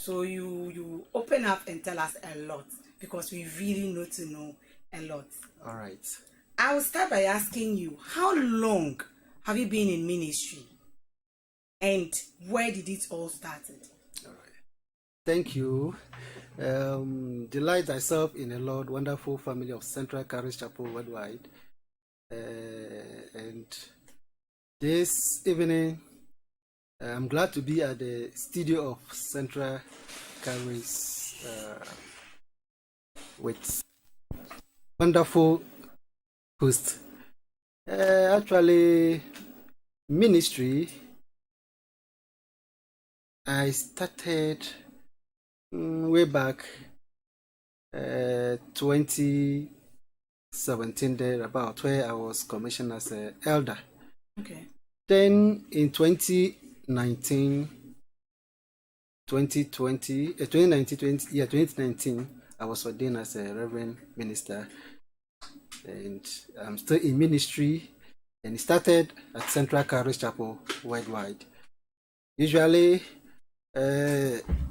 So you open up and tell us a lot because we really need to know a lot. All right. I will start by asking you, how long have you been in ministry? And where did it all start? All right. Thank you. Delight thyself in the Lord, wonderful family of Central Charis Chapel worldwide. And this evening, I'm glad to be at the studio of Central Charis with wonderful host. Actually, ministry, I started way back 2017 there, about where I was commissioned as an elder. Okay. Then in 2019, I was ordained as a reverend minister, and I'm still in ministry, and started at Central Charis Chapel worldwide. Usually,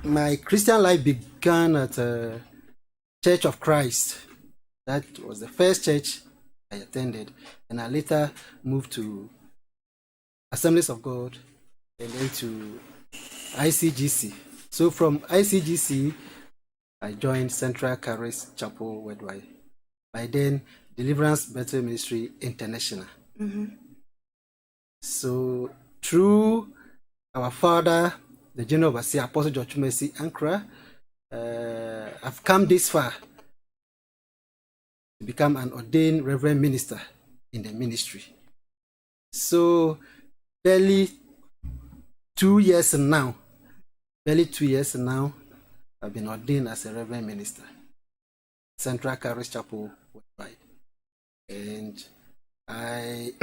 my Christian life began at Church of Christ. That was the first church I attended, and I later moved to Assemblies of God and then to ICGC. So from ICGC, I joined Central Charis Chapel worldwide. By then, Deliverance Bethel Ministry International. Mm-hmm. So through our father, the General Overseer, Apostle George Mercy Ankara, I've come this far to become an ordained reverend minister in the ministry. So barely 2 years now, I've been ordained as a reverend minister, Central Charis Chapel worldwide. And I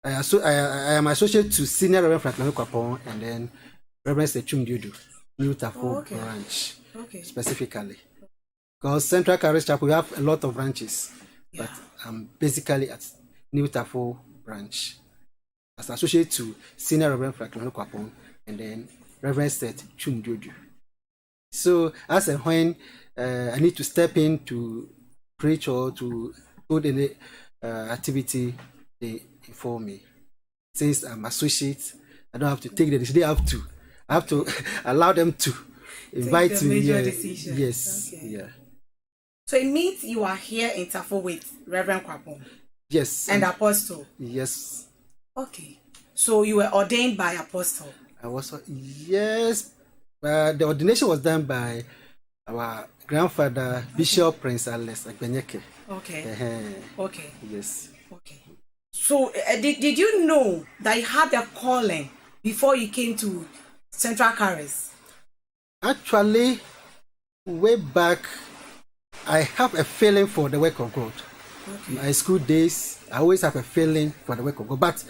am associate to Senior Reverend Franklin Kwapon and then Reverend Sechum Dudu, New Tafo branch, specifically. Because Central Charis Chapel, we have a lot of branches, but I'm basically at New Tafo branch as associate to Senior Reverend Franklin Kwapon and then Reverend Sechum Dudu. So as and when I need to step in to preach or to put any activity, they inform me. Since I'm associate, I don't have to take the decision. I have to allow them to invite me. Yes. Okay. Yeah. So it means you are here in Tafo with Reverend Kwapon. Yes. And Apostle. Yes. Okay. So you were ordained by Apostle. I was. Yes. The ordination was done by our grandfather, Bishop Prince Alex Agbenyeke. Okay. Okay. Yes. Okay. So did you know that you had a calling before you came to Central Charis? Actually, way back, I have a feeling for the work of God. Okay. My school days, I always have a feeling for the work of God. But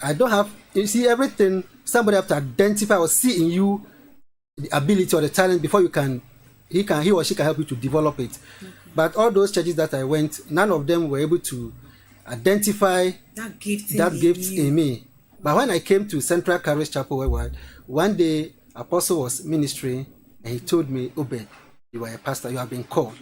I don't have, you see, everything, somebody have to identify or see in you the ability or the talent before he or she can help you to develop it. Okay. But all those churches that I went, none of them were able to identify that gift in me. But when I came to Central Charis Chapel worldwide, one day Apostle was ministering and he told me, Obed, you are a pastor, you have been called.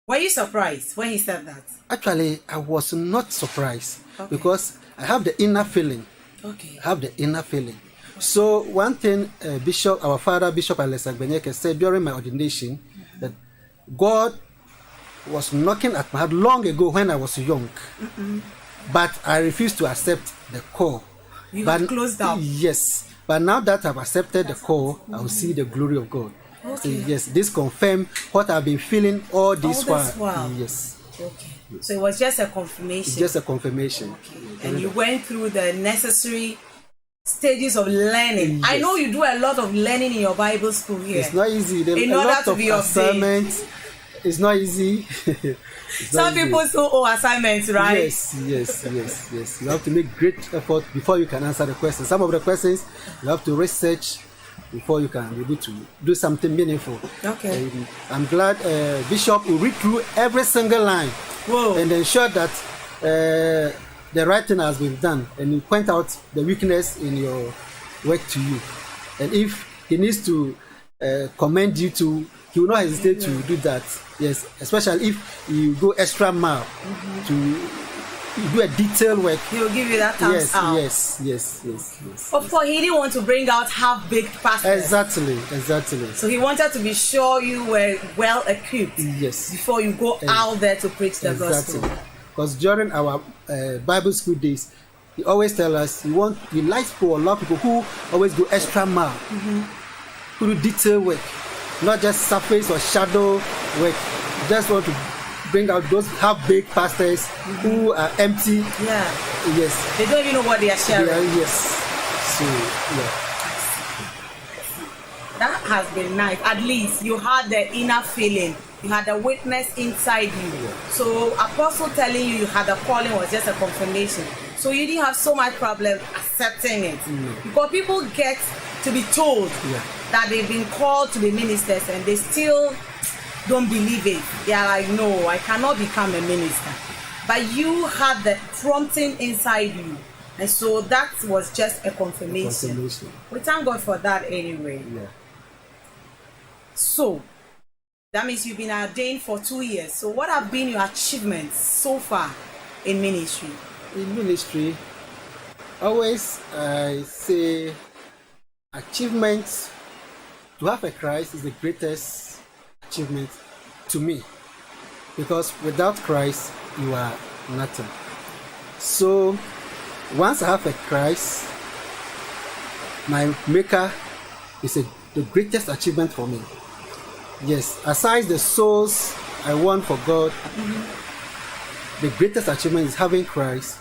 Were you surprised when he said that? Actually, I was not surprised because I have the inner feeling. Okay. I have the inner feeling. So one thing our father, Bishop Alex Agbenyeke, said during my ordination, that God was knocking at my heart long ago when I was young. Mm-mm. But I refused to accept the call. You have closed down. Yes. But now that I've accepted the call, I will see the glory of God. Okay. So yes, this confirmed what I've been feeling all this while. Yes. Okay. So it was just a confirmation. Just a confirmation. Okay. And you went through the necessary stages of learning. Yes. I know you do a lot of learning in your Bible school here. It's not easy. In order to be assignments. It's not easy. Some people still owe assignments, right? Yes. You have to make great effort before you can answer the questions. Some of the questions you have to research before you can be able to do something meaningful. Okay. I'm glad Bishop will read through every single line. Whoa. And ensure that the right thing has been done, and you point out the weakness in your work to you. And if he needs to commend you to, he will not hesitate to do that. Yes, especially if you go extra mile to do a detailed work. He will give you that thumbs out. Yes. Of course, he didn't want to bring out half-baked pastors. Exactly. So he wanted to be sure you were well equipped. Yes. Before you go out there to preach the gospel. Because during our Bible school days, he always tell us he likes for a lot of people who always go extra mile, who do detailed work, not just surface or shadow work. Just want to bring out those half-baked pastors who are empty. Yeah. Yes. They don't even know what they are sharing. Yes. So, yeah. That has been nice. At least you had the inner feeling. You had a witness inside you. Yeah. So Apostle telling you had a calling was just a confirmation. So you didn't have so much problem accepting it. Because people get to be told that they've been called to be ministers and they still don't believe it. They are like, no, I cannot become a minister. But you had the prompting inside you. And so that was just a confirmation. We thank God for that anyway. Yeah. So, that means you've been ordained for 2 years. So what have been your achievements so far in ministry? In ministry, always I say achievements, to have a Christ is the greatest achievement to me, because without Christ you are nothing. So once I have a Christ, my maker is the greatest achievement for me. Yes, aside the souls I want for God, the greatest achievement is having Christ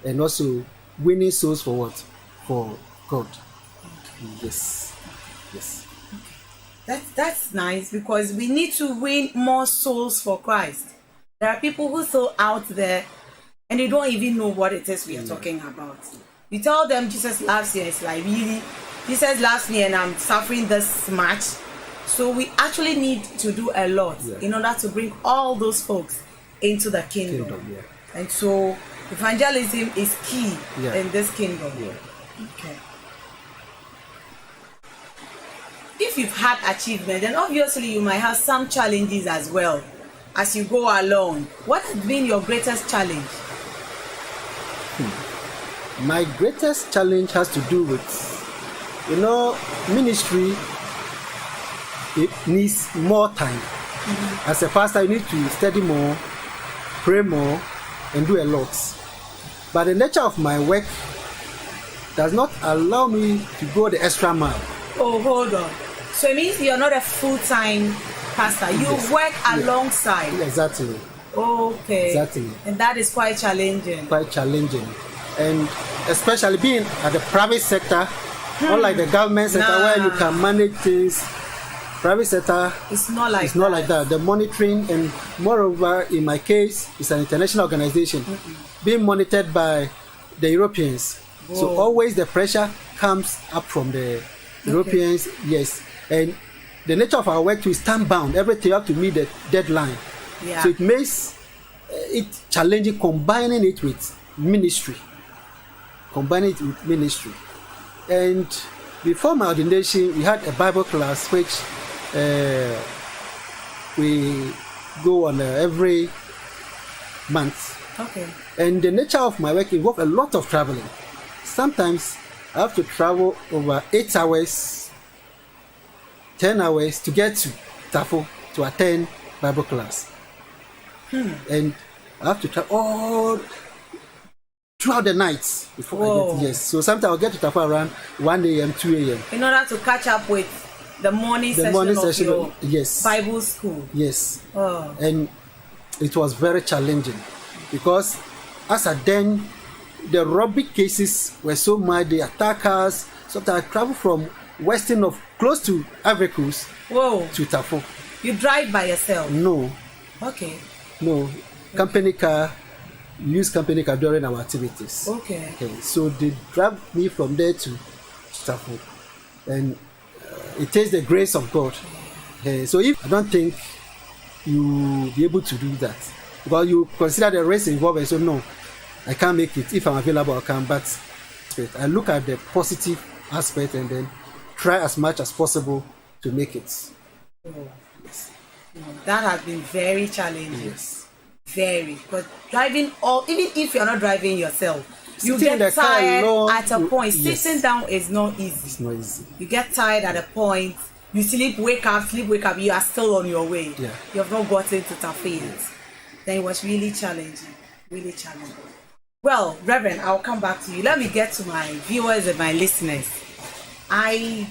and also winning souls for what? For God. Yes. That's nice, because we need to win more souls for Christ. There are people who are so out there and they don't even know what it is we are talking about. You tell them Jesus loves you, it's like, really? Jesus loves me and I'm suffering this much? So we actually need to do a lot in order to bring all those folks into the kingdom. And so evangelism is key in this kingdom. Okay. If you've had achievement, then obviously you might have some challenges as well as you go along. What has been your greatest challenge? My greatest challenge has to do with, ministry. It needs more time. As a pastor, you need to study more, pray more, and do a lot. But the nature of my work does not allow me to go the extra mile. Oh, hold on. So it means you're not a full-time pastor. You work alongside. Exactly. Okay. Exactly. And that is quite challenging. And especially being at the private sector, unlike the government sector where you can manage things. Private sector, it's not like that. The monitoring, and moreover, in my case, it's an international organization being monitored by the Europeans. Whoa. So always the pressure comes up from the Europeans. Yes, and the nature of our work is time bound. Everything you have to meet the deadline. So it makes it challenging combining it with ministry. And before my ordination, we had a Bible class which we go on every month. Okay. And the nature of my work involves a lot of traveling. Sometimes I have to travel over 8 hours, 10 hours to get to Tafo to attend Bible class. And I have to travel all throughout the night before I get. So sometimes I'll get to Tafo around 1 a.m., 2 a.m. in order to catch up with the morning session of your Bible school. Yes. And it was very challenging because as at then, the robbery cases were so much, the attackers. Sometimes I travel from western of close to Ivory Coast to Tafo. You drive by yourself? No. Okay. No. Company car, use company car during our activities. Okay. So they drive me from there to Tafo. And it takes the grace of God. So if I don't think you be able to do that, because you consider the risk involved, and so no, I can't make it. If I'm available, I can. But I look at the positive aspect, and then try as much as possible to make it. Oh. Yes. That has been very challenging. Yes. Very. But driving, even if you're not driving yourself, you Sitting get tired at a point. Yes. Sitting down is not easy. It's not easy. You get tired at a point. You sleep, wake up. You are still on your way. Yeah. You have not gotten to Tafe yet. Then it was really challenging. Really challenging. Well, Reverend, I'll come back to you. Let me get to my viewers and my listeners. I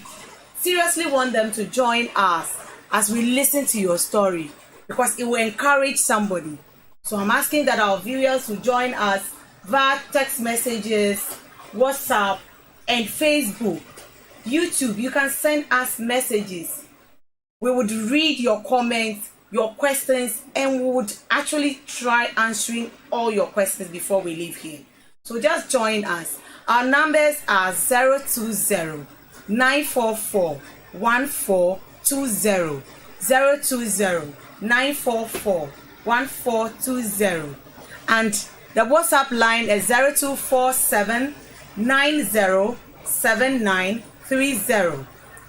seriously want them to join us as we listen to your story, because it will encourage somebody. So I'm asking that our viewers will join us via text messages, WhatsApp, and Facebook. YouTube, you can send us messages. We would read your comments, your questions, and we would actually try answering all your questions before we leave here. So just join us. Our numbers are 020 944 1420, 020 944 1420, and the WhatsApp line is 0247 907930,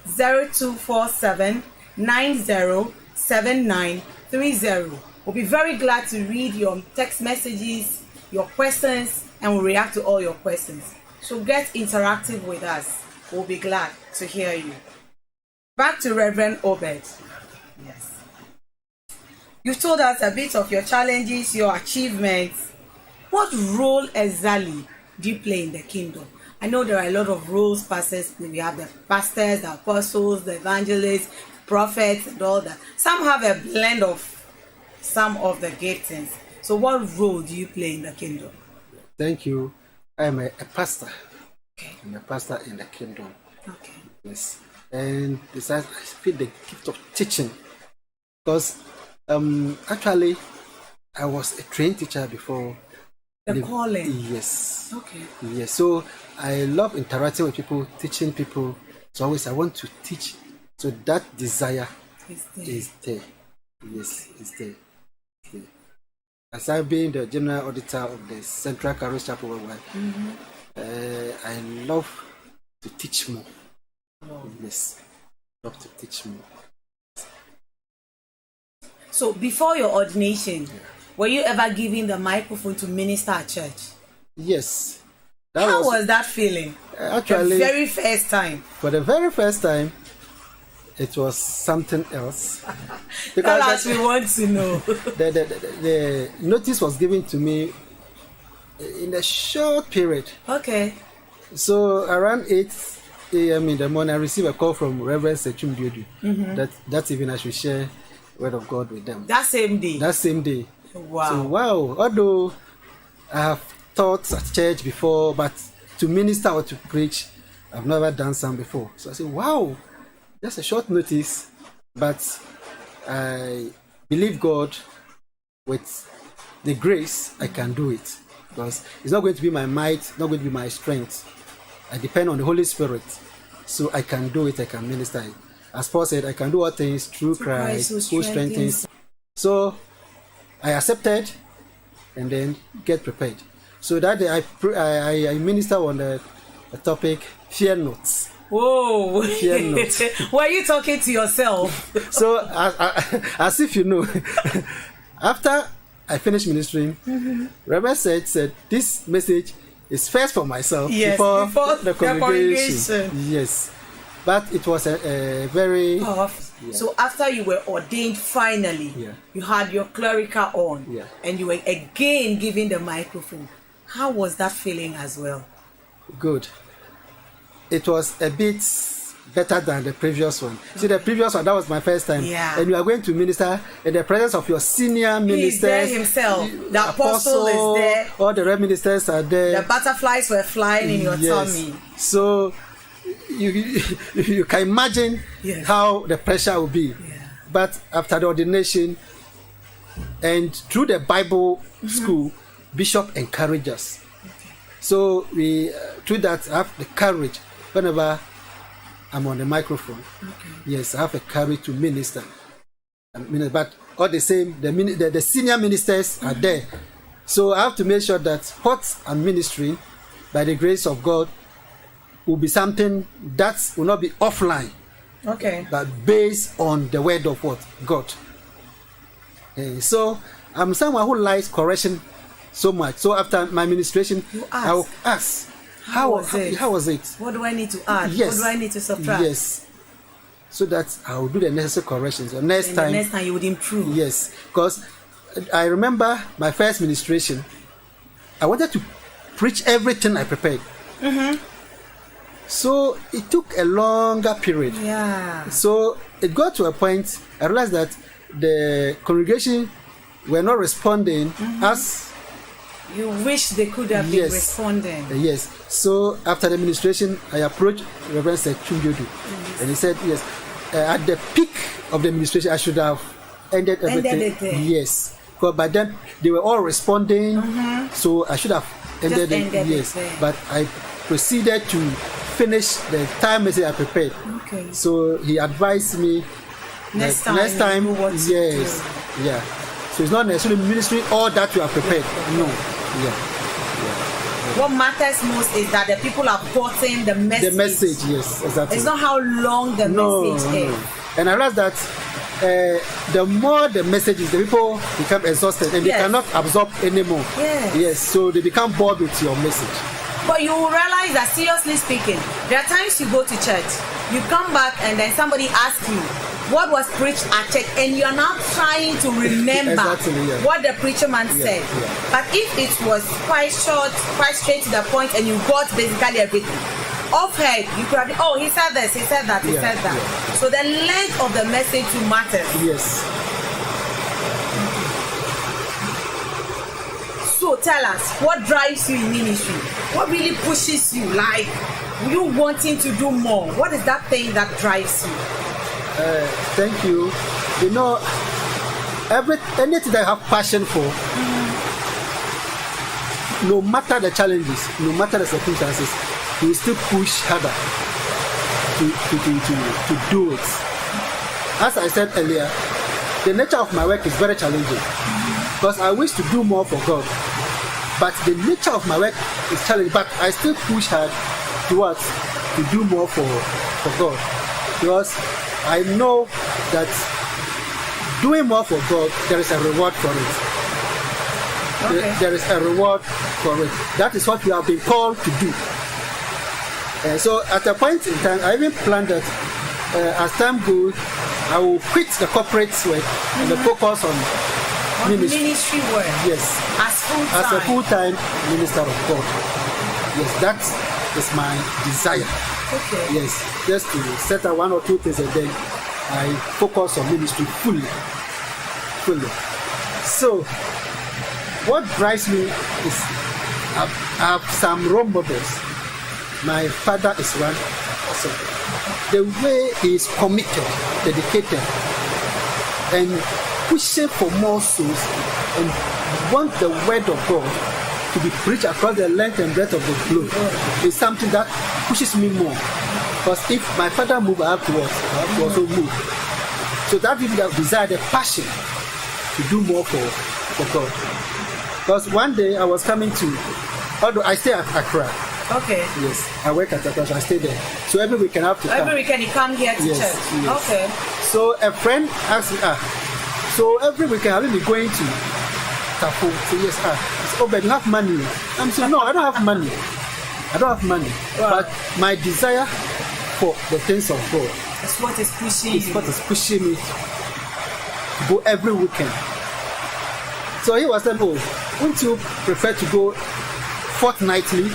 0247 907930. We'll be very glad to read your text messages, your questions, and we'll react to all your questions. So get interactive with us. We'll be glad to hear you. Back to Reverend Obed. Yes. You've told us a bit of your challenges, your achievements. What role exactly do you play in the kingdom? I know there are a lot of roles, pastors. We have the pastors, the apostles, the evangelists, prophets, and all that. Some have a blend of some of the giftings. So what role do you play in the kingdom? Thank you. I am a pastor. Okay. I'm a pastor in the kingdom. Okay. Yes. And besides, I feel the gift of teaching. Because actually, I was a trained teacher before. The calling. Yes. Okay. Yes. So I love interacting with people, teaching people. So always I want to teach. So that desire is there. Yes, it's there. As I've been the general auditor of the Central Charis Chapel worldwide, I love to teach more. Oh. Yes, love to teach more. So before your ordination, were you ever given the microphone to minister at church? Yes. How was that feeling? Actually, the very first time. For the very first time, it was something else. Tell us, we want to know. The notice was given to me in a short period. Okay. So around 8 a.m. in the morning, I received a call from Reverend Sechum Diodu that even I should share the word of God with them. That same day? That same day. Wow. So, wow. Although I have taught at church before, but to minister or to preach, I've never done some before. So I said, wow. Just a short notice, but I believe God with the grace I can do it, because it's not going to be my might, not going to be my strength. I depend on the Holy Spirit, so I can do it, I can minister it. As Paul said, I can do all things through Christ who strengthens. So I accepted and then get prepared. So that day I minister on the topic, fear not. Whoa! Fear not. Were you talking to yourself? So, as if you know, after I finished ministering, Reverend said, this message is first for myself, before the congregation. Yes. But it was a very... Yeah. So after you were ordained finally, you had your clerical on, and you were again given the microphone. How was that feeling as well? Good. It was a bit better than the previous one. See, the previous one, that was my first time. Yeah. And you are going to minister in the presence of your senior ministers. He's there himself. The apostle is there. All the red ministers are there. The butterflies were flying in your tummy. So you can imagine how the pressure will be. Yeah. But after the ordination and through the Bible school, Bishop encouraged us. Okay. So we, through that, have the courage. Whenever I'm on the microphone, yes, I have a courage to minister. But all the same, the senior ministers are there. So I have to make sure that what I'm ministering, by the grace of God, will be something that will not be offline. Okay. But based on the word of what? God. So I'm someone who likes correction so much. So after my ministration, I will ask, how was it? What do I need to add? Yes. What do I need to subtract? Yes. So that I will do the necessary corrections. So next and time. The next time you would improve. Yes. Because I remember my first ministration, I wanted to preach everything I prepared. Mm-hmm. So it took a longer period. Yeah. So it got to a point, I realized that the congregation were not responding as you wish they could have been responding. Yes. So after the administration, I approached Reverend Chumdiodu, and he said, yes, at the peak of the administration, I should have ended everything. Yes. Because by then they were all responding, so I should have ended it. Yes. But I proceeded to finish the time message I prepared. Okay. So he advised me next time yes. Yeah. So it's not necessarily ministry all that you are prepared. No. Yeah. What matters most is that the people are gotten the message. The message, yes, exactly. It's not how long the message is. And I realized that the more the message is, the people become exhausted and they cannot absorb anymore. Yes. So they become bored with your message. But you will realize that, seriously speaking, there are times you go to church, you come back and then somebody asks you what was preached at church, and you are now trying to remember what the preacher man said. Yeah. But if it was quite short, quite straight to the point, and you got basically everything off head, you could have, he said this, he said that, he said that. Yeah. So the length of the message matters. Yes. So tell us, what drives you in ministry? What really pushes you? Like, you wanting to do more? What is that thing that drives you? Thank you. You know, anything that I have passion for, no matter the challenges, no matter the circumstances, you will still push harder to do it. As I said earlier, the nature of my work is very challenging because I wish to do more for God. But the nature of my work is challenging, but I still push hard to do more for God. Because I know that doing more for God, there is a reward for it. Okay. There is a reward for it. That is what we have been called to do. So at a point in time, I even planned that as time goes, I will quit the corporate work and focus on ministry work. Yes. As a full-time minister of God. Yes, that is my desire. Okay. Yes, just to settle one or two things and then I focus on ministry fully. So, what drives me is I have some role models. My father is one. So the way he is committed, dedicated, and pushing for more souls and want the word of God to be preached across the length and breadth of the globe is something that pushes me more. Because if my father moves, I have to also move. So that gives me the desire, the passion to do more for God. Because one day I was coming to, although I stay at Accra. Okay. Yes, I work at Accra, so I stay there. So every weekend I have to come. Every weekend you come here to church? Yes. Okay. So a friend asked me, so every weekend I will be going to Tafu. So yes, it's Obed, you have money? I'm saying, no, I don't have money. Wow. But my desire for the things of God is what is pushing me to go every weekend. So he was saying, wouldn't you prefer to go fortnightly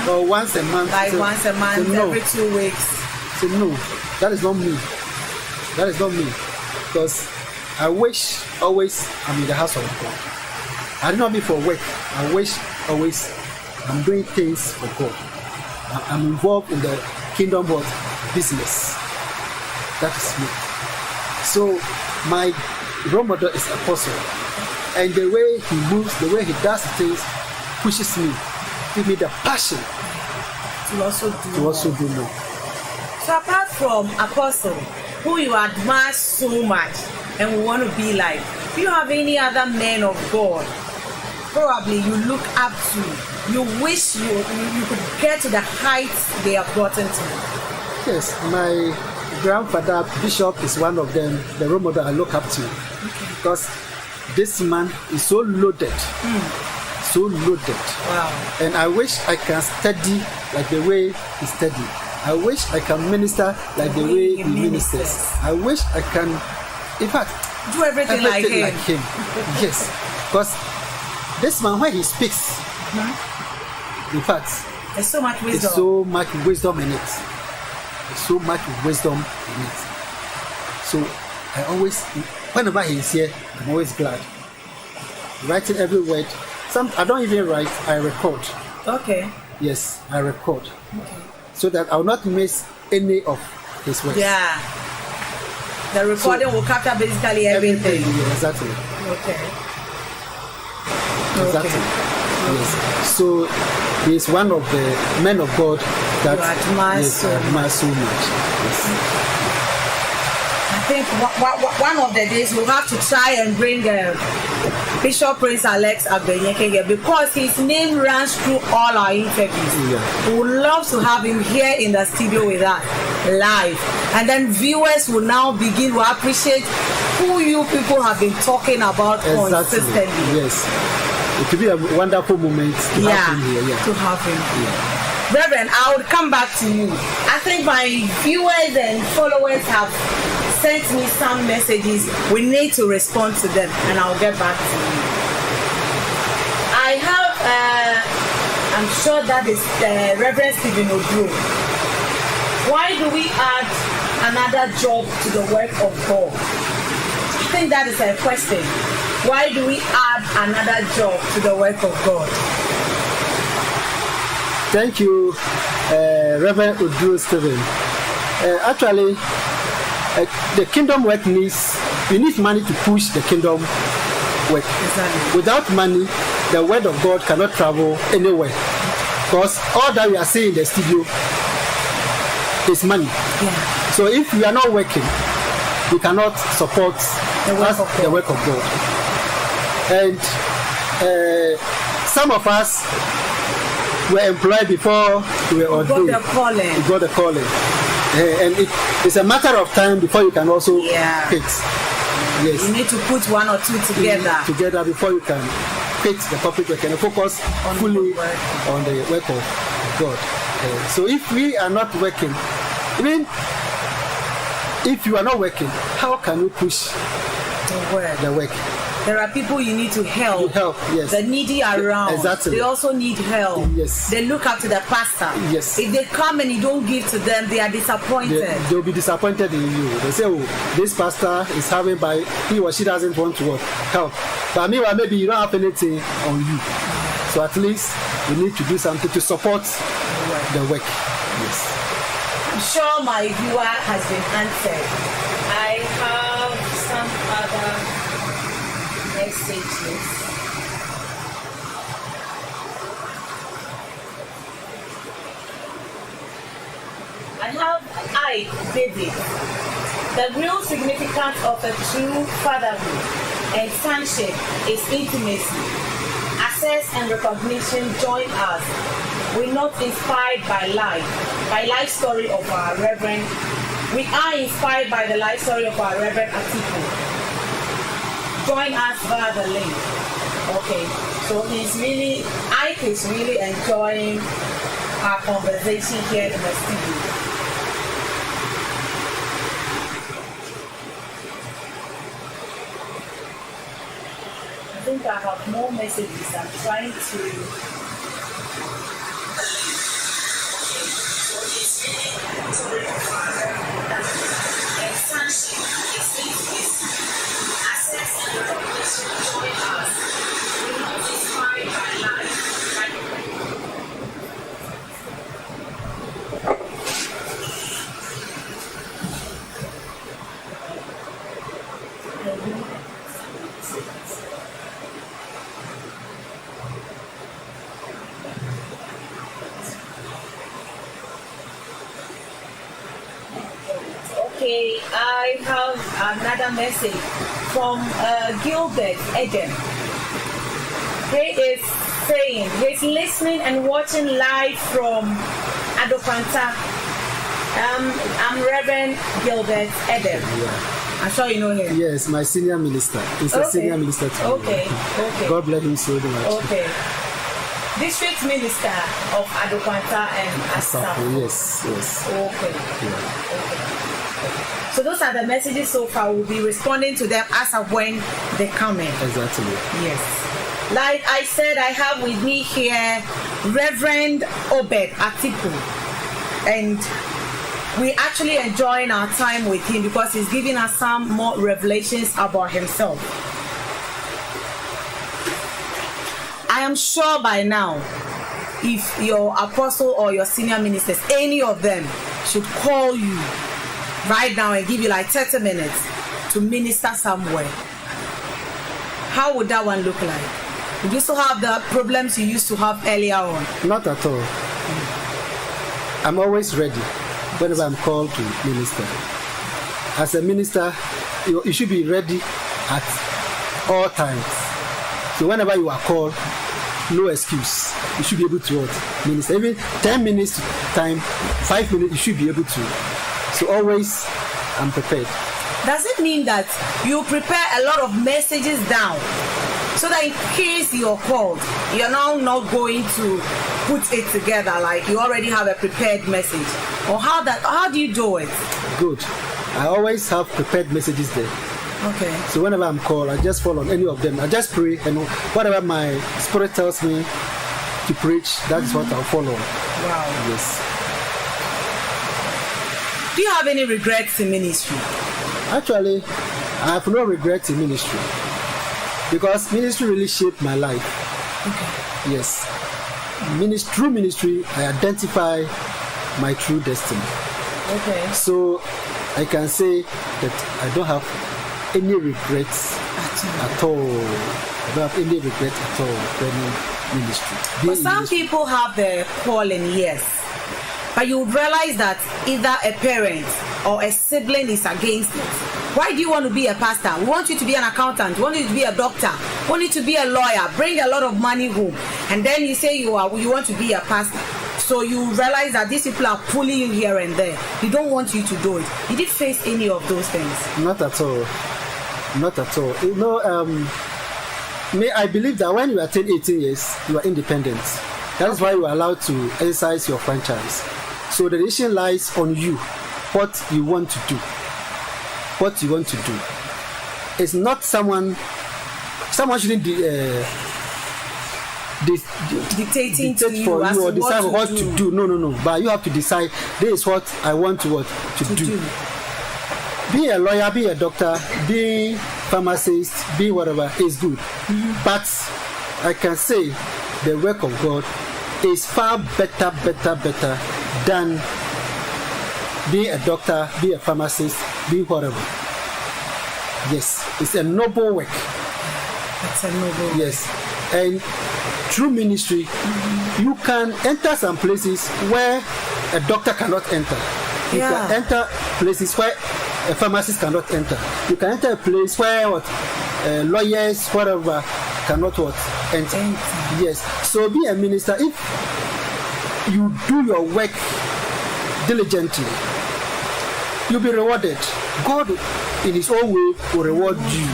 or once a month? Like once a month, no. Every 2 weeks. So no, that is not me. Because I wish always I'm in the house of God. I do not mean for work. I wish always I'm doing things for God. I'm involved in the kingdom of business. That is me. So my role model is Apostle. And the way he moves, the way he does things pushes me, gives me the passion to also do more. So apart from Apostle, who you admire so much and want to be like, do you have any other men of God probably you look up to you wish you could get to the heights they have gotten to? Yes, my grandfather, Bishop, is one of them, the role model I look up to. Because this man is so loaded. So loaded. Wow. And I wish I can study like the way he studied. I wish I can minister like the way he ministers. I wish I can, in fact, do everything like him. Yes. Because this man, when he speaks, in fact, there's so much wisdom. There's so much wisdom in it. There's so much wisdom in it. So I always, whenever he's here, I'm always glad. Writing every word. I don't even write, I record. Okay. Yes, I record. Okay. So that I will not miss any of his words. Yeah. The recording will capture basically everything. Yeah, exactly. Okay. Exactly. Okay. Yes. So he is one of the men of God that I admire so much. Yes. I think one of the days we'll have to try and bring Bishop Prince Alex Agbenyeke here because his name runs through all our interviews. Yeah. We would love to have him here in the studio with us live. And then viewers will now begin to appreciate who you people have been talking about consistently. Yes. It will be a wonderful moment to have him here. Yeah. To have him. Yeah. Reverend, I would come back to you. I think my viewers and followers have sent me some messages. We need to respond to them, and I'll get back to you. I have, I'm sure that is Reverend Stephen Odro. Why do we add another job to the work of God? I think that is a question. Why do we add another job to the work of God? Thank you, Reverend Odro Stephen. Actually, the kingdom work we need money to push the kingdom work. Exactly. Without money, the word of God cannot travel anywhere. Because all that we are saying in the studio is money. Yeah. So if we are not working, we cannot support the work of God. And some of us were employed before we were ordained. We got the calling. And it's a matter of time before you can also quit. Yes. You need to put one or two together before you can quit the public work and focus fully on the work of God. So if we are not working, even if you are not working, how can you push the work? There are people you need to help. Yes. The needy around. Exactly. They also need help. Yes. They look up to the pastor. Yes. If they come and you don't give to them, they are disappointed. They'll be disappointed in you. They say, oh, this pastor is having by he or she doesn't want to help. But meanwhile, maybe you don't have anything on you. So at least we need to do something to support the work. Yes. I'm sure my viewer has been answered. I have some other messages. I have David. The real significance of a true fatherhood and sonship is intimacy. Access and recognition join us. We're not inspired by life story of our Reverend. We are inspired by the life story of our Reverend Atikpo. Join us via the link. Okay, so Ike is really enjoying our conversation here in the studio. I think I have more messages. I'm trying to. Okay, I have another message from Gilbert Eden. He is saying he's listening and watching live from Adopanta. I'm Reverend Gilbert Edem. Yeah. I'm sure you know him. Yes, my senior minister. He's a senior minister too. Okay. God bless him so much. Okay. District Minister of Adopanta and Asapo. Yes. Okay. Yeah. Okay. So those are the messages so far. We'll be responding to them as of when they come in. Exactly. Yes. Like I said, I have with me here Reverend Obed Atikpo, and we actually enjoying our time with him because he's giving us some more revelations about himself. I am sure by now, if your apostle or your senior ministers, any of them, should call you right now and give you like 30 minutes to minister somewhere, how would that one look like? Would you still have the problems you used to have earlier on? Not at all. I'm always ready whenever I'm called to minister. As a minister, you should be ready at all times. So whenever you are called, no excuse. You should be able to minister. Even 10 minutes time, 5 minutes, you should be able to. So always, I'm prepared. Does it mean that you prepare a lot of messages down so that in case you're called, you're now not going to put it together, like you already have a prepared message? Or how do you do it? Good. I always have prepared messages there. Okay. So whenever I'm called, I just follow on any of them. I just pray, and whatever my spirit tells me to preach, that's what I'll follow. Wow. Yes. Do you have any regrets in ministry? Actually, I have no regrets in ministry because ministry really shaped my life. Okay. Yes. Through ministry, I identify my true destiny. Okay. So I can say that I don't have any regrets at all. I don't have any regrets at all for ministry. But some people have the calling, yes. But you realize that either a parent or a sibling is against it. Why do you want to be a pastor? We want you to be an accountant. We want you to be a doctor. We want you to be a lawyer. Bring a lot of money home. And then you say you want to be a pastor. So you realize that these people are pulling you here and there. They don't want you to do it. Did you face any of those things? Not at all. Not at all. You know, I believe that when you attain 18 years, you are independent. That's why you are allowed to exercise your franchise. So the decision lies on you, what you want to do. What you want to do. It's not someone shouldn't dictate for you or decide what to do. No. But you have to decide, this is what I want to do. Being a lawyer, being a doctor, being pharmacist, being whatever is good. Mm-hmm. But I can say the work of God is far better than being a doctor, being a pharmacist, being whatever. Yes, it's a noble work. It's a noble work. Yes. And through ministry, you can enter some places where a doctor cannot enter. You can enter places where a pharmacist cannot enter. You can enter a place where lawyers, whatever, cannot enter. Yes. So be a minister. If you do your work diligently, you'll be rewarded. God, in His own way, will reward you.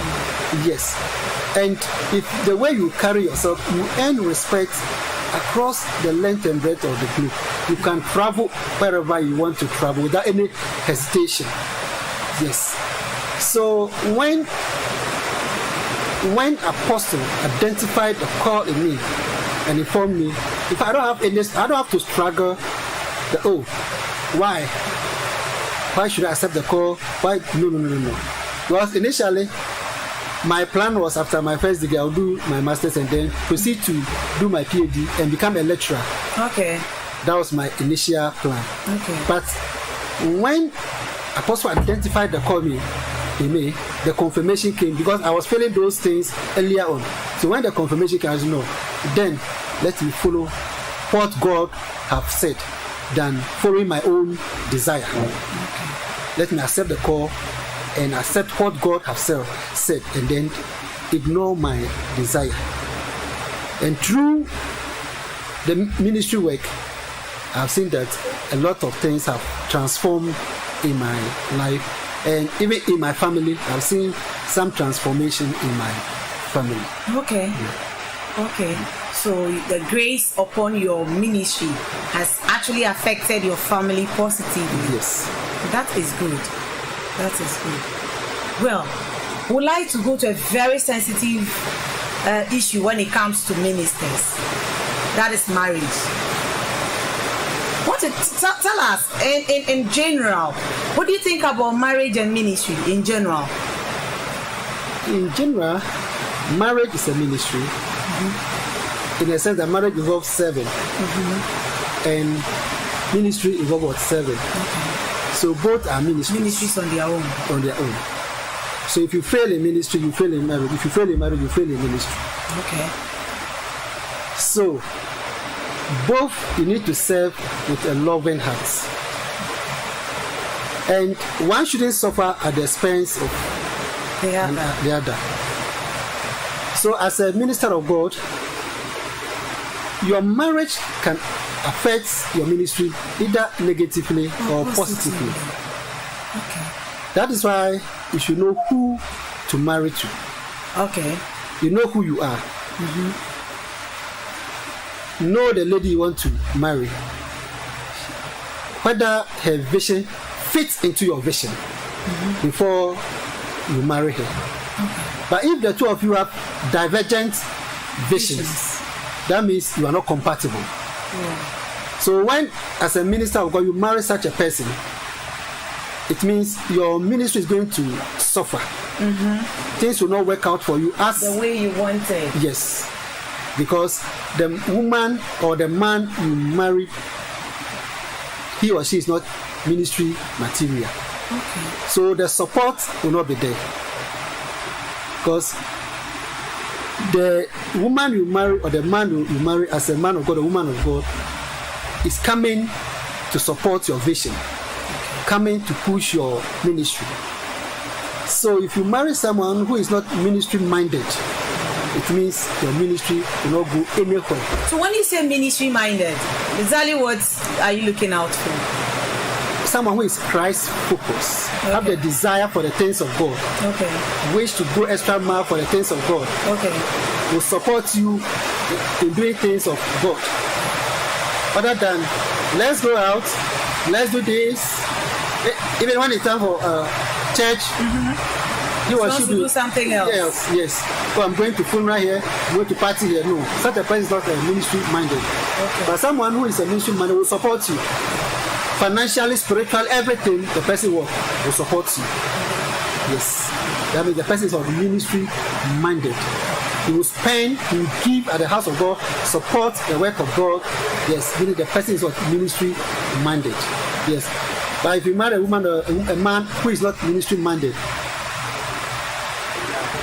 Yes. And if the way you carry yourself, you earn respect across the length and breadth of the globe. You can travel wherever you want to travel without any hesitation. Yes. So when Apostle identified the call in me and informed me, if I don't have to struggle. Why should I accept the call? Why? No. Because initially, my plan was after my first degree, I'll do my master's and then proceed to do my PhD and become a lecturer. Okay. That was my initial plan. Okay. But when Apostle identified the call in me, the confirmation came because I was feeling those things earlier on. So when the confirmation came, I said, no, then let me follow what God have said than following my own desire. Okay. Let me accept the call and accept what God has said and then ignore my desire. And through the ministry work, I've seen that a lot of things have transformed in my life, and even in my family, I've seen some transformation in my family. Okay. Yeah. Okay. So the grace upon your ministry has actually affected your family positively. Yes. That is good. That is good. Well, we'd like to go to a very sensitive issue when it comes to ministers. That is marriage. Want to tell us in general, what do you think about marriage and ministry in general? In general, marriage is a ministry. In a sense that marriage involves serving, and ministry involves serving. So both are ministries. Ministries on their own. On their own. So if you fail in ministry, you fail in marriage. If you fail in marriage, you fail in ministry. Okay. So both you need to serve with a loving heart, and one shouldn't suffer at the expense of the other. So as a minister of God, your marriage can affect your ministry either negatively or positively. Okay. That is why you should know who to marry to. Okay. You know who you are. Know the lady you want to marry. Whether her vision fits into your vision before you marry her. Okay. But if the two of you have divergent visions, that means you are not compatible. So when, as a minister of God, you marry such a person, it means your ministry is going to suffer. Things will not work out for you as the way you wanted. Yes, because the woman or the man you marry, he or she is not ministry material. Okay. So the support will not be there, because the woman you marry or the man you marry as a man of God, a woman of God, is coming to support your vision, coming to push your ministry. So if you marry someone who is not ministry minded, it means your ministry will not go anywhere. So when you say ministry minded, exactly what are you looking out for? Someone who is Christ focused, have the desire for the things of God, wish to go extra mile for the things of God, will support you in doing things of God. Other than let's go out, let's do this. Even when it's time for church, he or she do something else. Yes. So I'm going to funeral here, I'm going to party here. No, such a person is not a ministry minded. But someone who is a ministry minded will support you. Financially, spiritual, everything the person will support you. Yes. That means the person is of ministry minded. He will spend, he will give at the house of God, support the work of God. Yes, meaning the person is of ministry minded. Yes. But if you marry a woman or a man who is not ministry minded,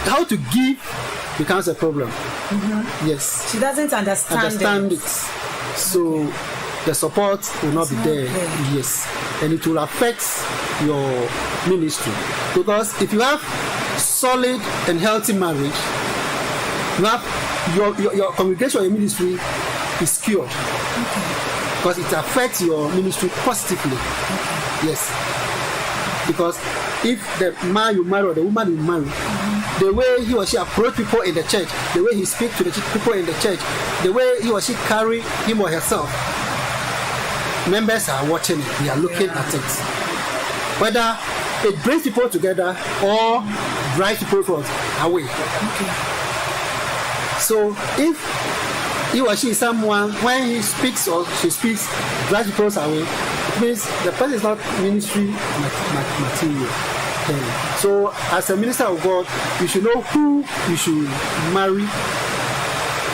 how to give becomes a problem. Yes. She doesn't understand it. So the support will not be there. Yes. And it will affect your ministry. Because if you have solid and healthy marriage, you have your congregation or your ministry is secured. Because it affects your ministry positively. Yes. Because if the man you marry or the woman you marry, the way he or she approach people in the church, the way he speaks to the people in the church, the way he or she carry him or herself, members are watching it, they are looking at it. Whether it brings people together or drives people away. So if he or she is someone, when he speaks or she speaks, drives people away, it means the person is not ministry material. So as a minister of God, you should know who you should marry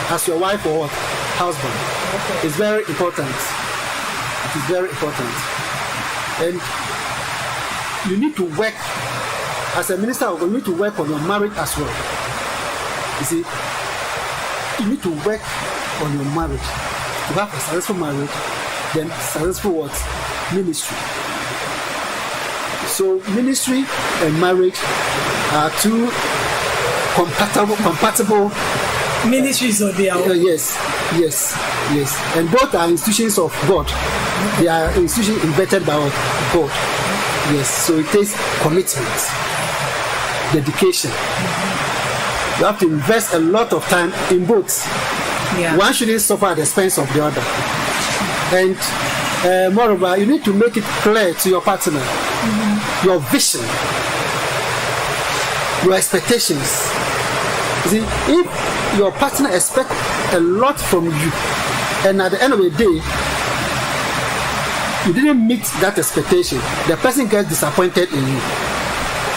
as your wife or husband. It's very important. It is very important. And you need to work, as a minister of God, you need to work on your marriage as well. You see, you need to work on your marriage. To have a successful marriage, then successful what? Ministry. So ministry and marriage are two compatible ministries of their own. Yes. And both are institutions of God. They are institutions invented by God. Yes, so it takes commitment, dedication. You have to invest a lot of time in both. Yeah. One shouldn't suffer at the expense of the other. And moreover, you need to make it clear to your partner, your vision, your expectations. You see, if your partner expects a lot from you, and at the end of the day, you didn't meet that expectation, the person gets disappointed in you.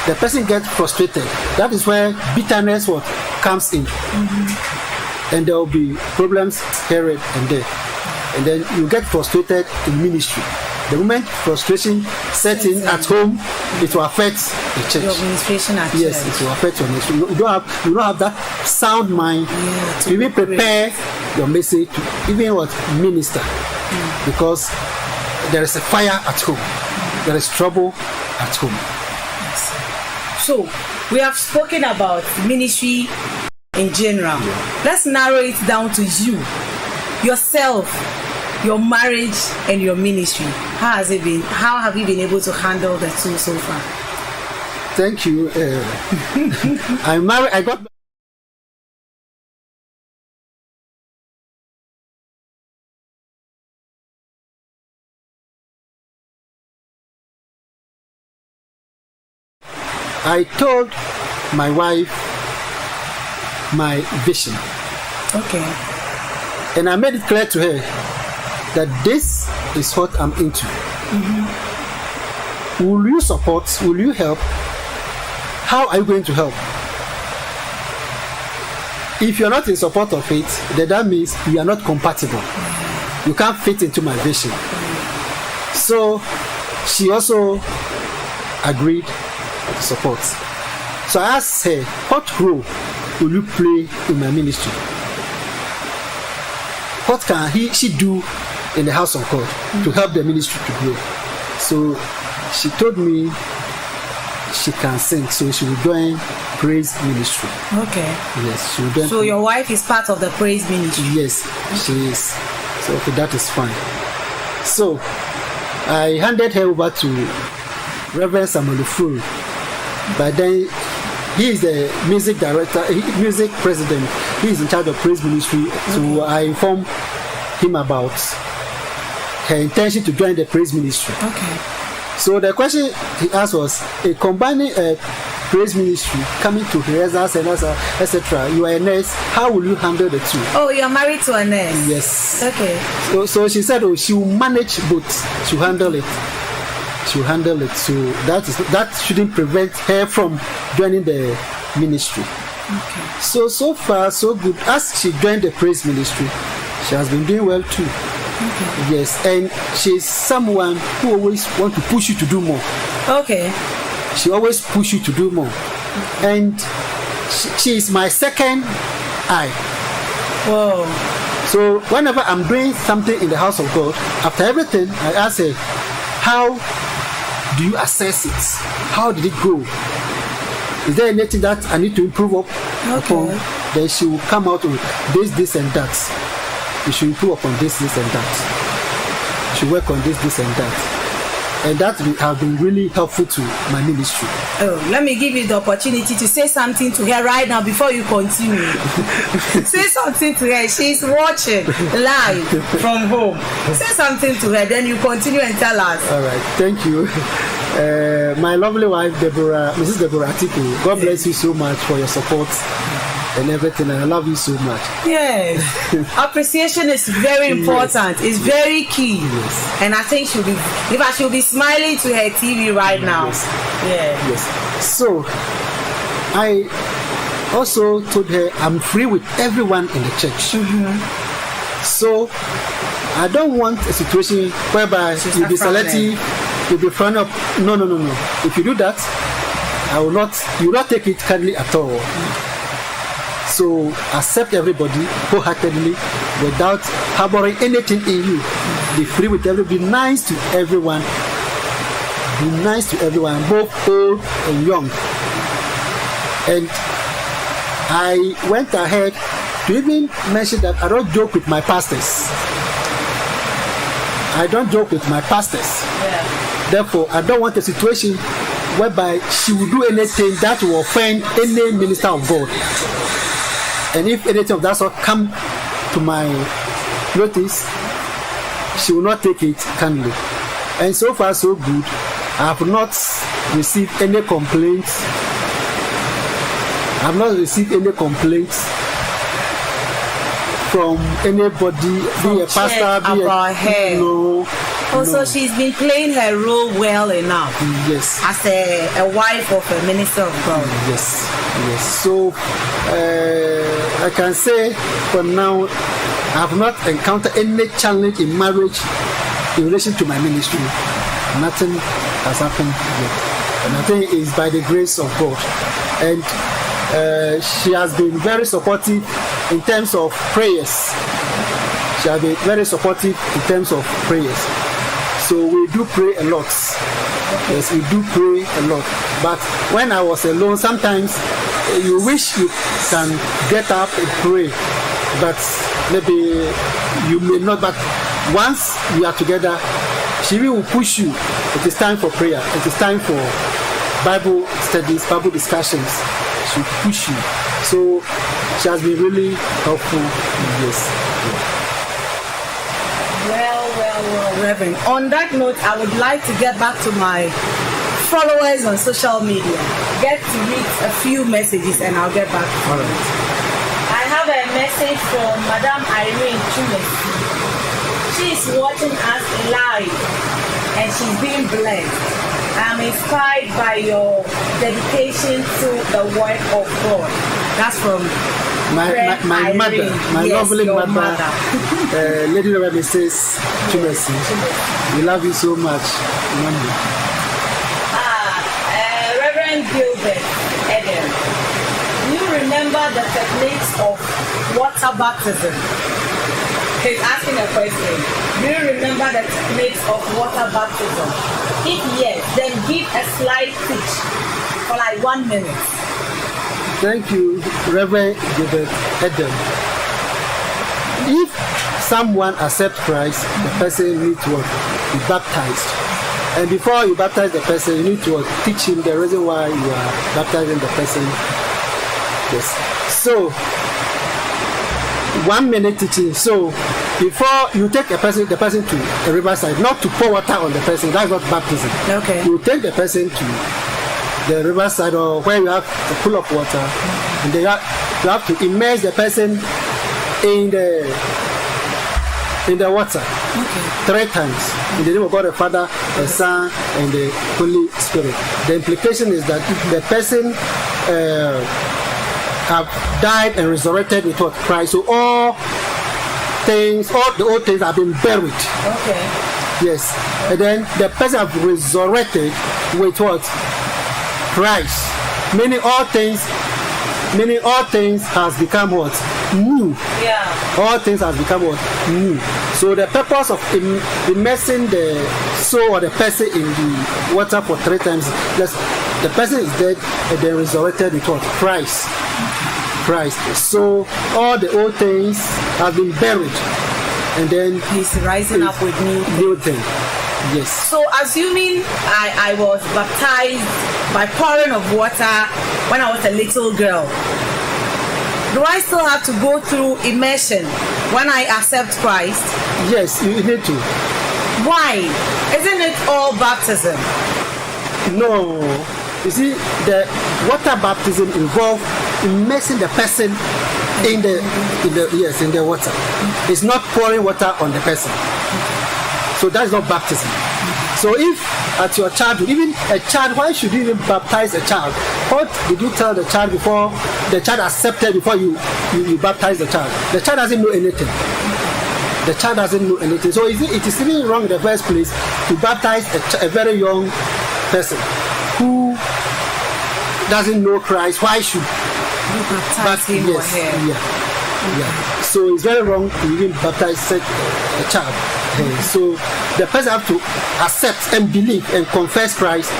The person gets frustrated. That is where bitterness comes in. And there will be problems here and there. And then you get frustrated in ministry. The moment frustration sets in at home, it will affect the church. Your administration at church. Yes, it will affect your ministry. You don't have that sound mind to even prepare your message to even minister. Because there is a fire at home. There is trouble at home. Yes. So we have spoken about ministry in general. Let's narrow it down to you, yourself, your marriage, and your ministry. How has it been? How have you been able to handle the two so far? Thank you. I'm married. I told my wife my vision. Okay. And I made it clear to her that this is what I'm into. Will you support? Will you help? How are you going to help? If you're not in support of it, then that means you are not compatible. You can't fit into my vision. So she also agreed to support. So I asked her, what role will you play in my ministry? What can she do in the house of God to help the ministry to grow? So she told me she can sing, so she will join praise ministry. Okay. Yes, she will join. So your wife is part of the praise ministry? Yes, she is. So okay, that is fine. So I handed her over to Reverend Samuel Furu. But then he is the music director, music president. He is in charge of praise ministry. So I informed him about her intention to join the praise ministry. Okay. So the question he asked was, combining a praise ministry, coming to rehearsals and etc. You are a nurse. How will you handle the two? Oh, you are married to a nurse. Yes. Okay. So she said, she will manage both. She will handle it. She will handle it. So that shouldn't prevent her from joining the ministry. Okay. So far so good. As she joined the praise ministry, she has been doing well too. Okay. Yes, and she's someone who always wants to push you to do more. Okay. She always push you to do more. And she is my second eye. Whoa. So whenever I'm doing something in the house of God, after everything, I ask her, how do you assess it? How did it go? Is there anything that I need to improve upon? Then she will come out with this and that. You should improve upon this and that. You should work on this and that. And that has been really helpful to my ministry. Oh, let me give you the opportunity to say something to her right now before you continue. Say something to her. She's watching live from home. Say something to her, then you continue and tell us. All right, thank you. My lovely wife, Mrs. Deborah Atikpo, God bless you so much for your support and everything, and I love you so much. Yes. Appreciation is very important. It's very key. Yes. And I think she'll be smiling to her TV right now. Yes. Yeah. Yes. So I also told her I'm free with everyone in the church. So I don't want a situation whereby you'll be selective, you'll be front up. No. If you do that, you will not take it kindly at all. So accept everybody wholeheartedly without harboring anything in you. Be free with everybody. Be nice to everyone. Be nice to everyone, both old and young. And I went ahead to even mention that I don't joke with my pastors. I don't joke with my pastors. Yeah. Therefore, I don't want a situation whereby she will do anything that will offend any minister of God. And if anything of that sort come to my notice, she will not take it kindly. And so far, so good. I have not received any complaints. I have not received any complaints from anybody, be a pastor, be about her. No. Also, she's been playing her role well enough. Yes. As a wife of a minister of God. Yes. Yes. So I can say for now, I have not encountered any challenge in marriage in relation to my ministry. Nothing has happened yet. And I think it's by the grace of God. And she has been very supportive in terms of prayers. She has been very supportive in terms of prayers. So we do pray a lot. Yes, we do pray a lot. But when I was alone, sometimes you wish you can get up and pray, but maybe you may not. But once we are together, she will push you. It is time for prayer. It is time for Bible studies, Bible discussions. She will push you. So she has been really helpful. Yes. Well, Reverend. On that note, I would like to get back to my followers on social media. Get to read a few messages and I'll get back to you. Right. I have a message from Madame Irene Chumesi. She's watching us live and she's being blessed. I'm inspired by your dedication to the work of God. That's from my mother, my lovely mother, Lady Reverend Mrs. Chumesi. We love you so much. Reverend Gilbert Eden, do you remember the techniques of water baptism? He's asking a question. Do you remember the techniques of water baptism? If yes, then give a slight pitch for like 1 minute. Thank you, Reverend Gilbert Eden. If someone accepts Christ, the person needs to be baptized. And before you baptize the person, you need to teach him the reason why you are baptizing the person. Yes. So, 1 minute teaching. So, before you take the person to a riverside, not to pour water on the person, that's not baptism. Okay. You take the person to the riverside or where you have a pool of water, and you have to immerse the person in the water. Okay. 3 times. In the name of God the Father, the Son, and the Holy Spirit. The implication is that if the person have died and resurrected with what? Christ. So all the old things have been buried. Okay. Yes. And then the person have resurrected with what? Christ. Meaning all things has become what? New. Yeah. All things has become what? New. So the purpose of immersing the soul or the person in the water for 3 times, the person is dead and then resurrected with what? Christ. So all the old things have been buried, and then he's rising up with new things. Yes. So assuming I was baptized by pouring of water when I was a little girl, do I still have to go through immersion when I accept Christ? Yes, you need to. Why? Isn't it all baptism? No. You see, the water baptism involves immersing the person in the water. It's not pouring water on the person. So that's not baptism. So if at your childhood, even a child, why should you even baptize a child? What did you tell the child before the child accepted, before you baptize the child? The child doesn't know anything. The child doesn't know anything. So it is even wrong in the first place to baptize a very young person who doesn't know Christ. Why should you baptize him or her? Yeah. So it's very wrong to even baptize a child. So the person have to accept and believe and confess Christ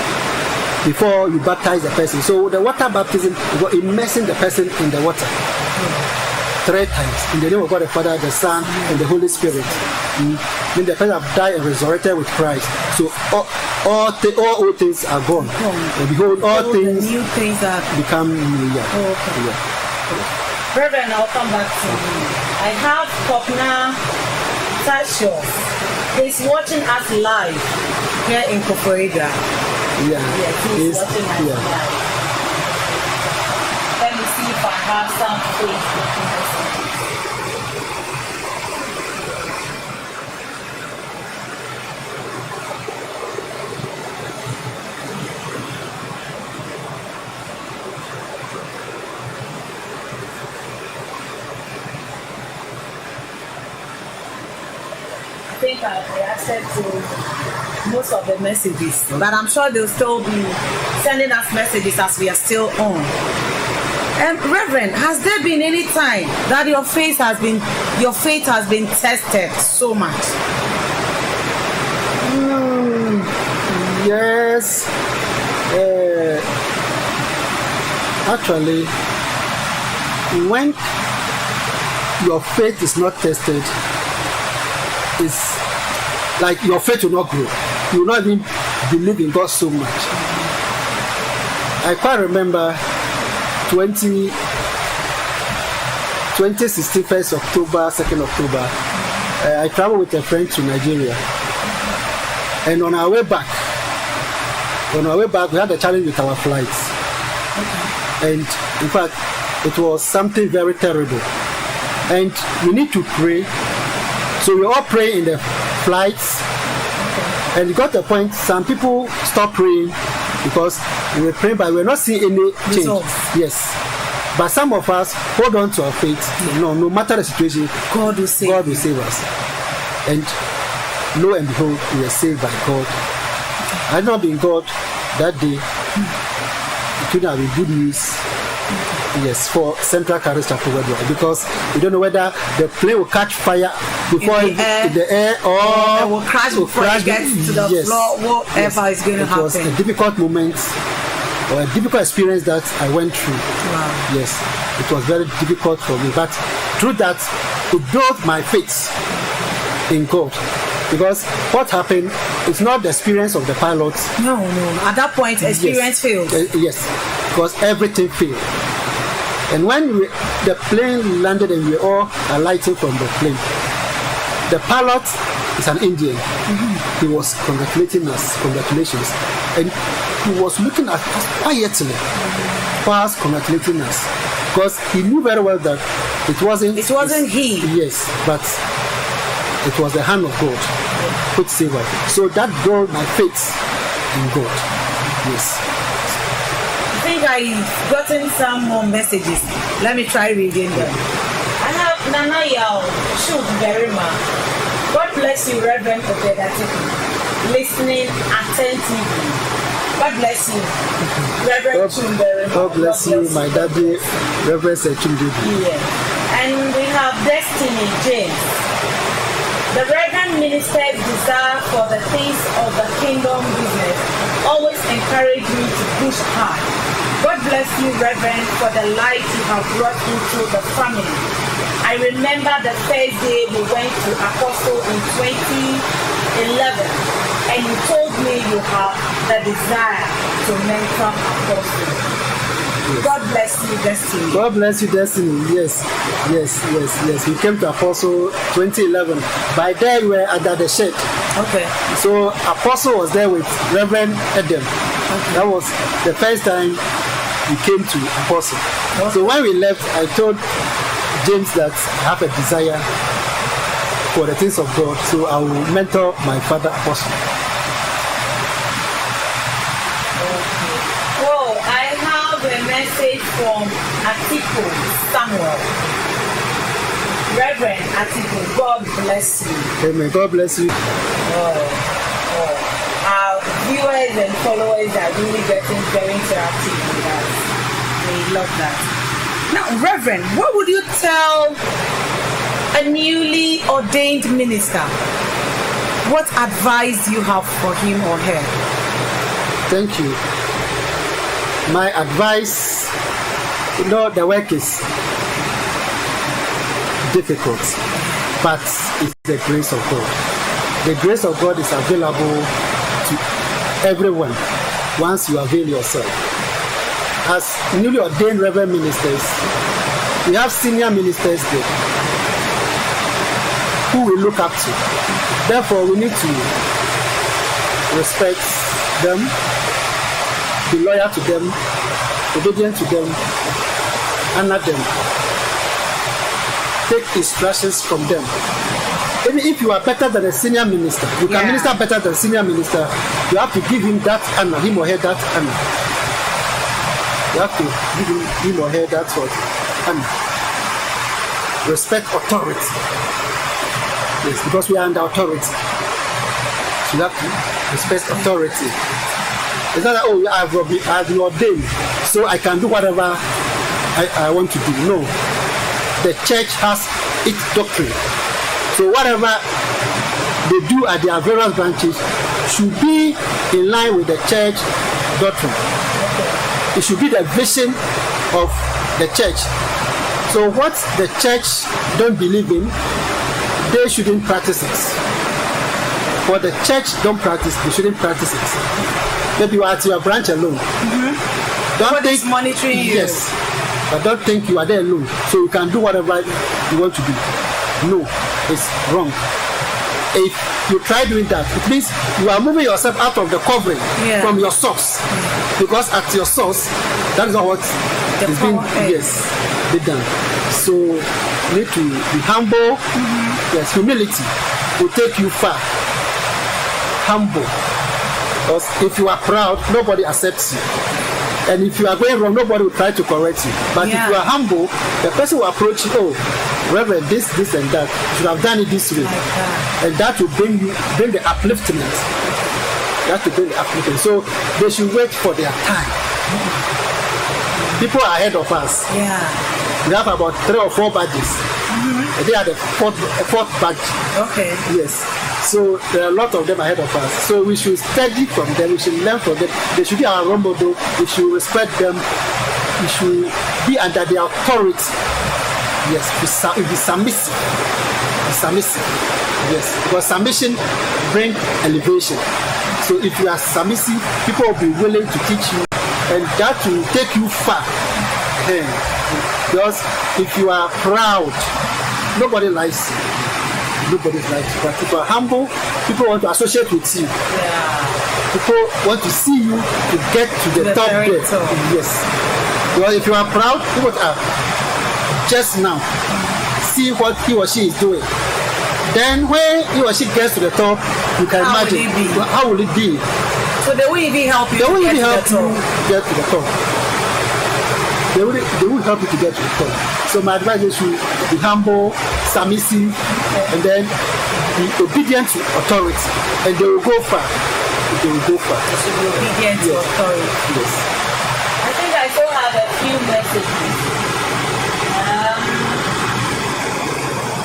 before you baptize the person. So the water baptism is immersing the person in the water. 3 times. In the name of God the Father, the Son, and the Holy Spirit. Then the person have died and resurrected with Christ. So all old things are gone. And behold, all things new things are become new. Yeah. Okay. Yeah. Reverend, I'll come back to you. I have Kopna Tasho. He's watching us live here in Koforidua. Yeah. He's watching us live. Let me see if I have some Facebook messages. I think I've reacted to most of the messages, but I'm sure they'll still be sending us messages as we are still on. Reverend, has there been any time that your faith has been tested so much? Yes. Actually, when your faith is not tested, it's like your faith will not grow. You will not even believe in God so much. I quite remember 2016, 1st October, 2nd October, I traveled with a friend to Nigeria. And on our way back, we had a challenge with our flights. And in fact, it was something very terrible. And we need to pray. So we all pray in the flights. And it got to a point, some people stopped praying because we were praying, but we were not seeing any change. Yes. But some of us hold on to our faith. No matter the situation, God will save us. And lo and behold, we were saved by God. Had not been God that day, it would have been good news. Yes, for Central Charis Chapel, because we don't know whether the plane will catch fire before in the air or it will crash before it gets to the floor, whatever is going to happen. It was a difficult moment or a difficult experience that I went through. Wow. Yes, it was very difficult for me, but through that, it built my faith in God. Because what happened is not the experience of the pilots. No. At that point, experience failed. Yes, because everything failed. And when the plane landed and we were all alighting from the plane, the pilot is an Indian. He was congratulating us, congratulations. And he was looking at us quietly, whilst congratulating us. Because he knew very well that it wasn't he. Yes, but it was the hand of God which saved us. So that built my faith in God. Yes. I think I've gotten some more messages. Let me try reading them. I have Nana Yao, Shuk Berima. God bless you, Reverend Obed, listening attentively. God bless you, Reverend Chumberima. God bless you, my daddy, Reverend Chumberima. Yeah. And we have Destiny James. The Reverend Minister's desire for the things of the kingdom business always encouraged me to push hard. God bless you, Reverend, for the light you have brought into the family. I remember the first day we went to Apostle in 2011, and you told me you have the desire to mentor Apostle. Yes. God bless you, Destiny. God bless you, Destiny. Yes. We came to Apostle 2011. By then we were at the shed. Okay. So Apostle was there with Reverend Adam. Okay. That was the first time we came to Apostle. Okay. So when we left, I told James that I have a desire for the things of God, so I will mentor my father Apostle. Message from Atikpo Samuel. Reverend Atikpo, God bless you. Amen. God bless you. Our viewers and followers are really getting very interactive with us. They love that. Now, Reverend, what would you tell a newly ordained minister? What advice do you have for him or her? Thank you. My advice, the work is difficult, but it's the grace of God. The grace of God is available to everyone once you avail yourself. As newly ordained reverend ministers, we have senior ministers there who we look up to. Therefore, we need to respect them, be loyal to them, obedient to them, honor them, take instructions from them. Even if you are better than a senior minister, you can minister better than a senior minister, you have to give him that honor, him or her that honor. You have to give him or her that sort of honor. Respect authority. Yes, because we are under authority. So you have to respect authority. It's not that, I've been ordained, so I can do whatever I want to do. No. The church has its doctrine. So whatever they do at their various branches should be in line with the church doctrine. It should be the vision of the church. So what the church don't believe in, they shouldn't practice it. What the church don't practice, they shouldn't practice it. Maybe you are at your branch alone. Don't think monitoring you. Yes, but don't think you are there alone, so you can do whatever you want to do. No, it's wrong. If you try doing that, it means you are moving yourself out of the covering from your source. Because at your source, that is not what is being be done. So you need to be humble. Yes, humility will take you far. Humble. Because if you are proud, nobody accepts you. And if you are going wrong, nobody will try to correct you. But if you are humble, the person will approach you, oh, Reverend, this and that. You should have done it this way. And that will bring the upliftment. That will bring the upliftment. So they should wait for their time. People are ahead of us. We have about 3 or 4 badges. They are the fourth badge. Okay. Yes. So there are a lot of them ahead of us. So we should study from them. We should learn from them. They should be our role model. We should respect them. We should be under their authority. Yes. Be submissive. Be submissive. Yes. Because submission brings elevation. So if you are submissive, people will be willing to teach you, and that will take you far. Because if you are proud, nobody likes you. Nobody likes you. But if you are humble, people want to associate with you. People want to see you to get to the top there. Yes. Well, if you are proud, people are just now see what he or she is doing. Then when he or she gets to the top, you can imagine how will it be. So they will even help you. They will even help you get to the top. They will help you to get to the top. So my advice is to be humble, submissive, and then be obedient to authority, and they will go far. They will go far. They should be obedient to authority. Yes. I think I still have a few messages.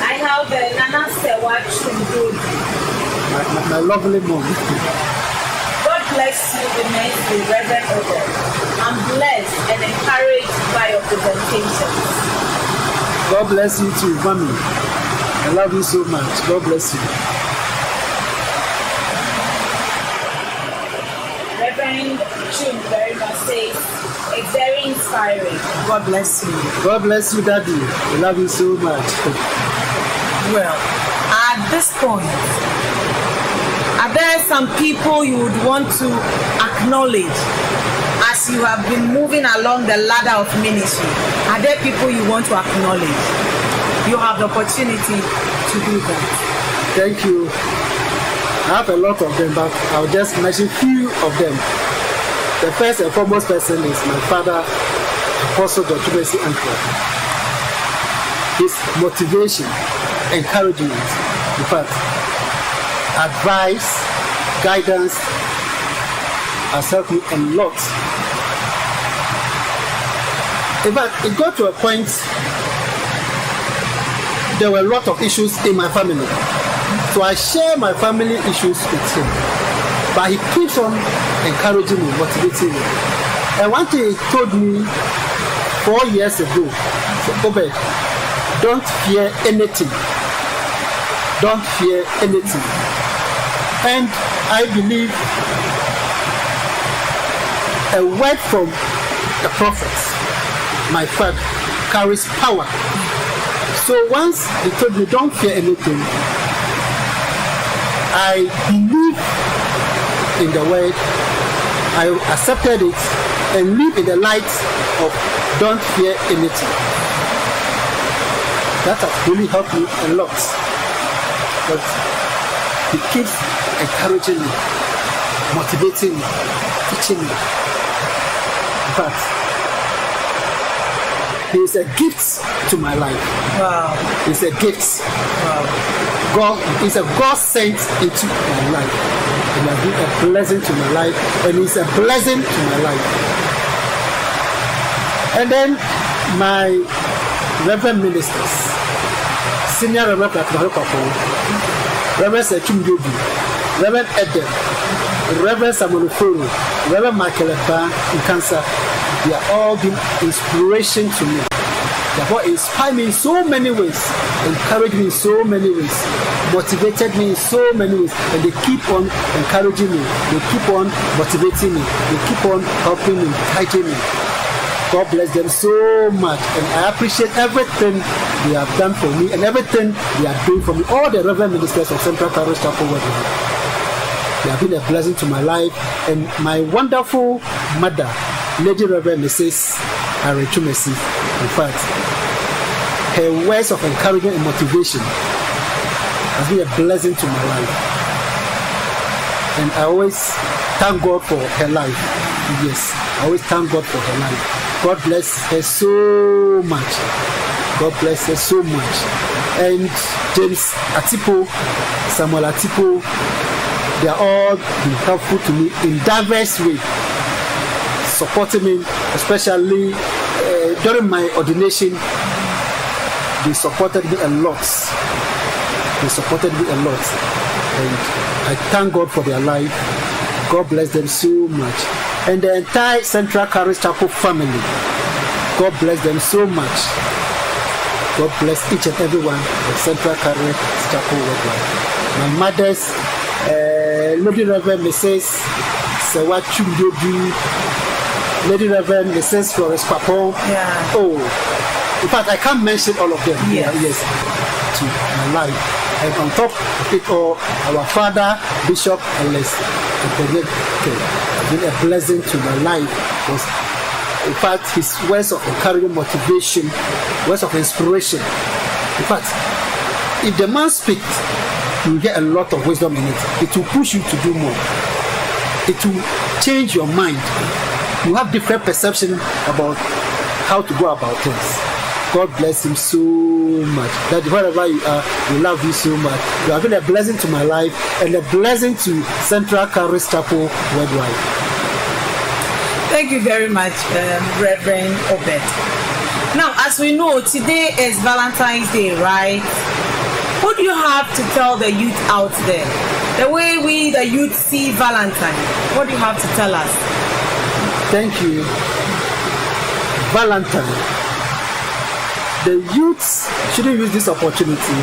I have Nana Sewa Chumdud. My lovely mom. God bless you immensely, Reverend Obed. I'm blessed and encouraged by your presentation. God bless you too, mommy. I love you so much. God bless you. Reverend Chum very much says it's very inspiring. God bless you. God bless you, Daddy. I love you so much. Well, at this point, are there some people you would want to acknowledge as you have been moving along the ladder of ministry? Are there people you want to acknowledge? You have the opportunity to do that. Thank you. I have a lot of them, but I'll just mention few of them. The first and foremost person is my father, Apostle Dr. Mercy Antwerp. His motivation, encouragement, in fact, advice, guidance has helped me a lot. In fact, it got to a point, there were a lot of issues in my family. So I share my family issues with him. But he keeps on encouraging me, motivating me. And one thing he told me 4 years ago, he said, Obed, don't fear anything. Don't fear anything. And I believe a word from the prophets, my father, carries power. So once he told me, don't fear anything, I believe in the word, I accepted it, and live in the light of don't fear anything. That has really helped me a lot. But he keeps encouraging me, motivating me, teaching me. But he is a gift to my life. Wow. He's a gift. Wow. God is a God sent into my life. And has been a blessing to my life. And he's a blessing to my life. And then my reverend ministers, senior Reverend Atikpo, Reverend Chumdobi, Reverend Eden, Reverend Samuel Foro, Reverend Michael Eba in cancer, they are all been inspiration to me. They have all inspired me in so many ways, encouraged me in so many ways, motivated me in so many ways, and they keep on encouraging me, they keep on motivating me, they keep on helping me, guiding me. God bless them so much, and I appreciate everything they have done for me and everything they are doing for me. All the reverend ministers of Central Charis Chapel, they have been a blessing to my life, and my wonderful mother, Lady Reverend Mrs. Harry Chumesi, in fact, her words of encouragement and motivation has been a blessing to my life, and I always thank God for her life. Yes, I always thank God for her life. God bless her so much. God bless her so much. And James Atikpo, Samuel Atikpo, they are all been helpful to me in diverse ways, supporting me, especially during my ordination. They supported me a lot. They supported me a lot. And I thank God for their life. God bless them so much. And the entire Central Charis Chapel family, God bless them so much. God bless each and every one of Central Charis Chapel worldwide. My mother's Lady Reverend Mrs. Sewa Chumdobi, Lady Reverend Mrs. Flores Papon. Yeah. Oh, in fact, I can't mention all of them. Yes. Yes, to my life. And on top of it all, our father, Bishop Ellis, has been a blessing to my life. Because, in fact, his words of encouragement, motivation, words of inspiration. In fact, if the man speaks, you get a lot of wisdom in it. It will push you to do more. It will change your mind. You have different perception about how to go about things. God bless him so much. That wherever you are, we love you so much. You have been a blessing to my life and a blessing to Central Charis Chapel worldwide. Thank you very much, Reverend Obed. Now, as we know, today is Valentine's Day, right? What do you have to tell the youth out there? The way we, the youth, see Valentine. What do you have to tell us? Thank you. Valentine. The youths shouldn't use this opportunity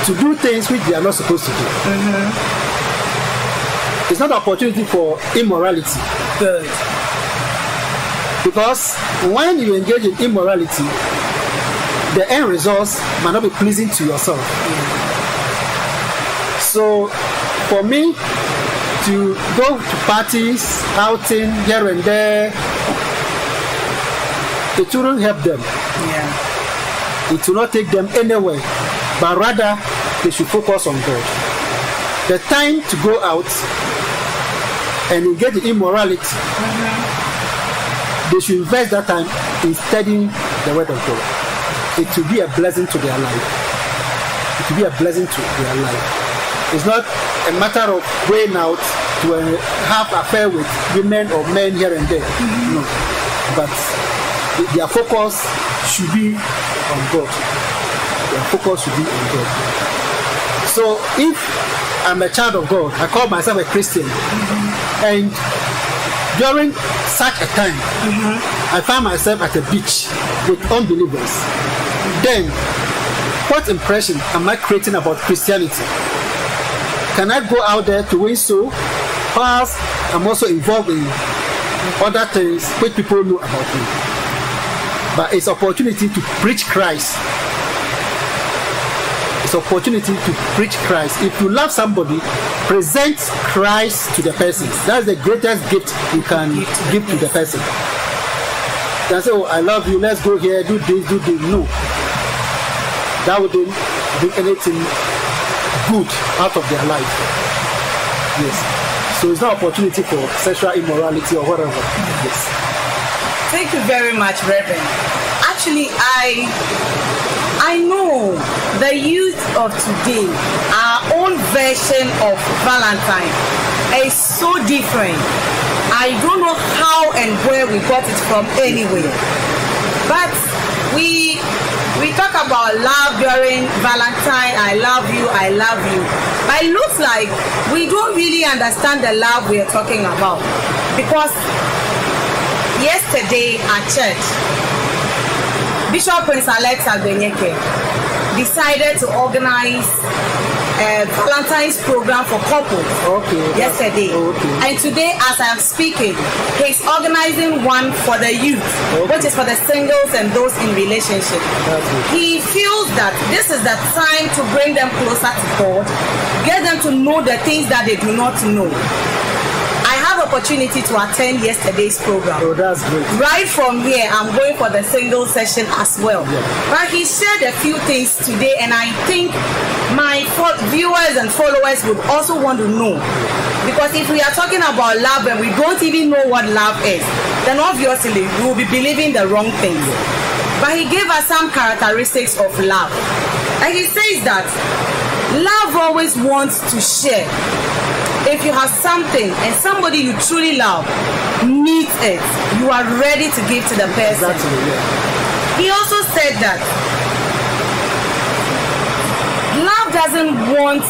to do things which they are not supposed to do. Mm-hmm. It's not an opportunity for immorality. Good. Because when you engage in immorality, the end results might not be pleasing to yourself. So, for me to go to parties, outing here and there, it wouldn't help them. Yeah. It will not take them anywhere, but rather they should focus on God. The time to go out and engage in immorality, they should invest that time in studying the Word of God. It will be a blessing to their life. It will be a blessing to their life. It's not a matter of going out to have affair with women or men here and there. No, but their focus should be on God. Their focus should be on God. So if I'm a child of God, I call myself a Christian, and during such a time, I find myself at a beach with unbelievers. then what impression am I creating about Christianity? Can I go out there to win souls? Whilst I'm also involved in other things which people know about me. But it's opportunity to preach Christ. It's opportunity to preach Christ. If you love somebody, present Christ to the person. That's the greatest gift you can give to the person. You can say, oh, I love you, let's go here, do this, do this. No. That wouldn't bring anything good out of their life. Yes. So it's not opportunity for sexual immorality or whatever. Yes. Thank you very much, Reverend. Actually, I know the youth of today, our own version of Valentine is so different. I don't know how and where we got it from anyway. But we talk about love during Valentine. I love you, I love you. But it looks like we don't really understand the love we are talking about. Because yesterday at church, Bishop Prince Alex Agbenyeke decided to organize a Valentine's program for couples yesterday. And today, as I am speaking, he's organizing one for the youth, which is for the singles and those in relationship. He feels that this is the time to bring them closer to God, get them to know the things that they do not know. I have opportunity to attend yesterday's program. Oh, that's great. Right from here, I'm going for the single session as well. Yeah. But he shared a few things today, and I think my viewers and followers would also want to know. Because if we are talking about love and we don't even know what love is, then obviously we will be believing the wrong things. But he gave us some characteristics of love. And he says that love always wants to share. If you have something and somebody you truly love needs it, you are ready to give to the person. Exactly, yeah. He also said that love doesn't want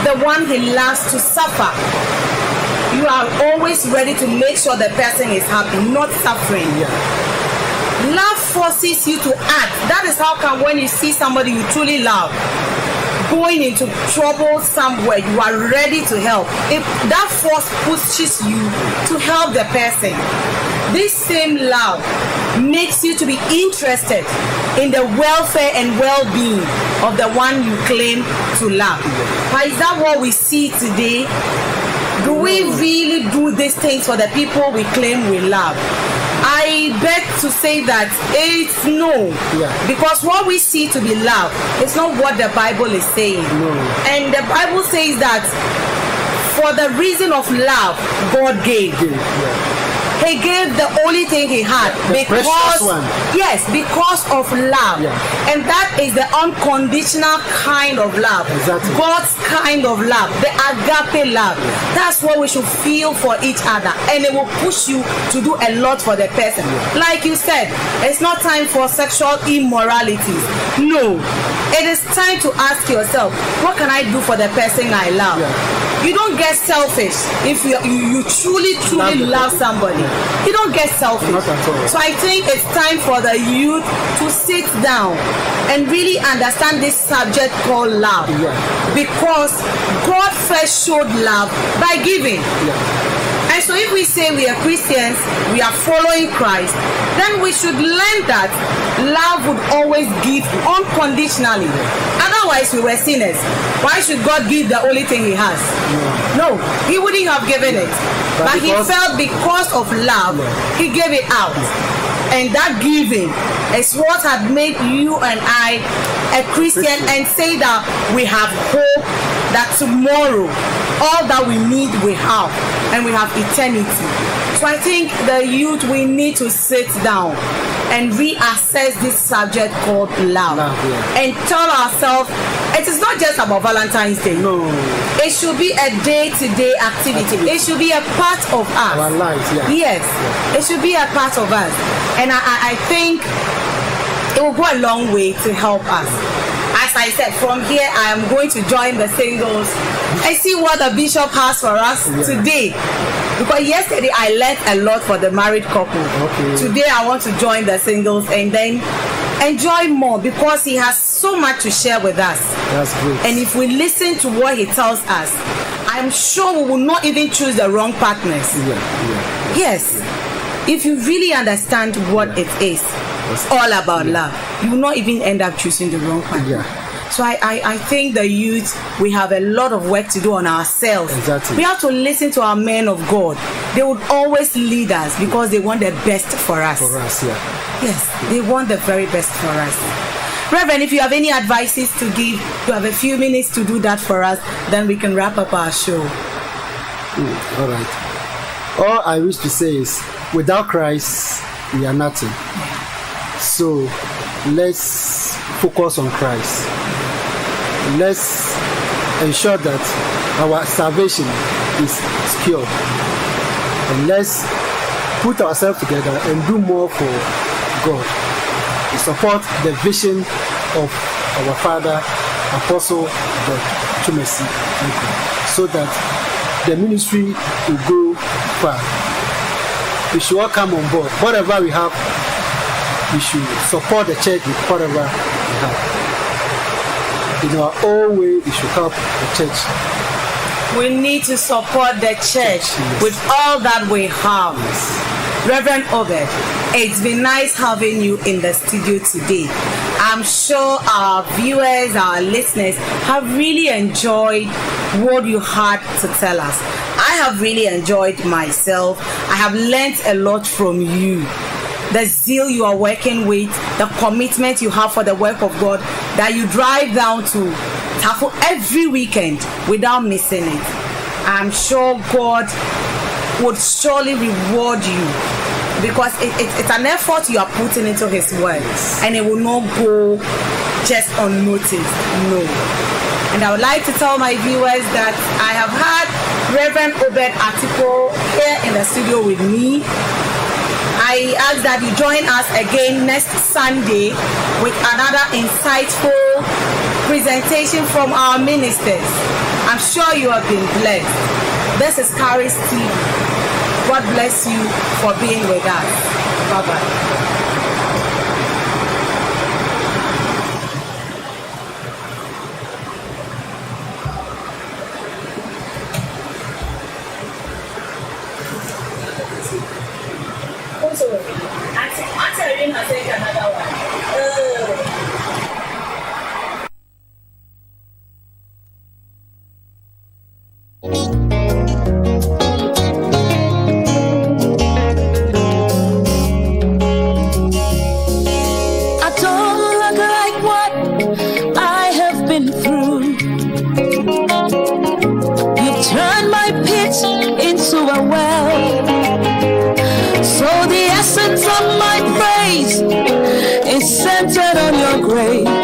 the one he loves to suffer. You are always ready to make sure the person is happy, not suffering. Yeah. Love forces you to act. That is how come when you see somebody you truly love going into trouble somewhere, you are ready to help. If that force pushes you to help the person, this same love makes you to be interested in the welfare and well-being of the one you claim to love. But is that what we see today? Do we really do these things for the people we claim we love? I beg to say that it's no. Yeah. Because what we see to be love is not what the Bible is saying. No. And the Bible says that for the reason of love, God gave. Yeah. He gave the only thing he had because of love. Yeah. And that is the unconditional kind of love. Exactly. God's kind of love, the agape love. Yeah. That's what we should feel for each other, and it will push you to do a lot for the person. Yeah. Like you said, it's not time for sexual immorality. No, it is time to ask yourself, what can I do for the person I love? Yeah. You don't get selfish if you truly love somebody. You don't get selfish. Not at all. So I think it's time for the youth to sit down and really understand this subject called love. Yeah. Because God first showed love by giving. Yeah. And so if we say we are Christians, we are following Christ, then we should learn that love would always give unconditionally. Otherwise we were sinners. Why should God give the only thing he has? No, he wouldn't have given it. But he felt because of love, he gave it out. And that giving is what had made you and I a Christian, and say that we have hope that tomorrow all that we need we have, and we have eternity. So I think the youth, we need to sit down and reassess this subject called love. And tell ourselves it is not just about Valentine's Day. No. It should be a day-to-day activity. It should be a part of us. Our lives, yeah. Yes. Yeah. It should be a part of us. And I think it will go a long way to help us. As I said, from here I am going to join the singles and see what the bishop has for us today. Because yesterday I learned a lot for the married couple. Okay. Today I want to join the singles and then enjoy more because he has so much to share with us. That's great. And if we listen to what he tells us, I'm sure we will not even choose the wrong partners. Yes. If you really understand what it is, it's all about love. You will not even end up choosing the wrong partner. So I think the youth, we have a lot of work to do on ourselves. Exactly. We have to listen to our men of God. They would always lead us because they want the best for us. For us, Yes, they want the very best for us. Reverend, if you have any advices to give, you have a few minutes to do that for us, then we can wrap up our show. All right. All I wish to say is, without Christ, we are nothing. So let's focus on Christ. Let's ensure that our salvation is secure. And let's put ourselves together and do more for God. We support the vision of our father, Apostle Dr. so that the ministry will go far. We should all come on board. Whatever we have, we should support the church with whatever we have. In our own way, we should help the church. We need to support the church with all that we have. Reverend Obed, it's been nice having you in the studio today. I'm sure our viewers, our listeners have really enjoyed what you had to tell us. I have really enjoyed myself. I have learned a lot from you. The zeal you are working with, the commitment you have for the work of God, that you drive down to Tafo every weekend without missing it. I'm sure God would surely reward you because it's an effort you are putting into his work, and it will not go just unnoticed. No. And I would like to tell my viewers that I have had Reverend Obed Atikpo here in the studio with me. I ask that you join us again next Sunday with another insightful presentation from our ministers. I'm sure you have been blessed. This is Charis TV. God bless you for being with us. Bye-bye. Into a well, so the essence of my praise is centered on your grace.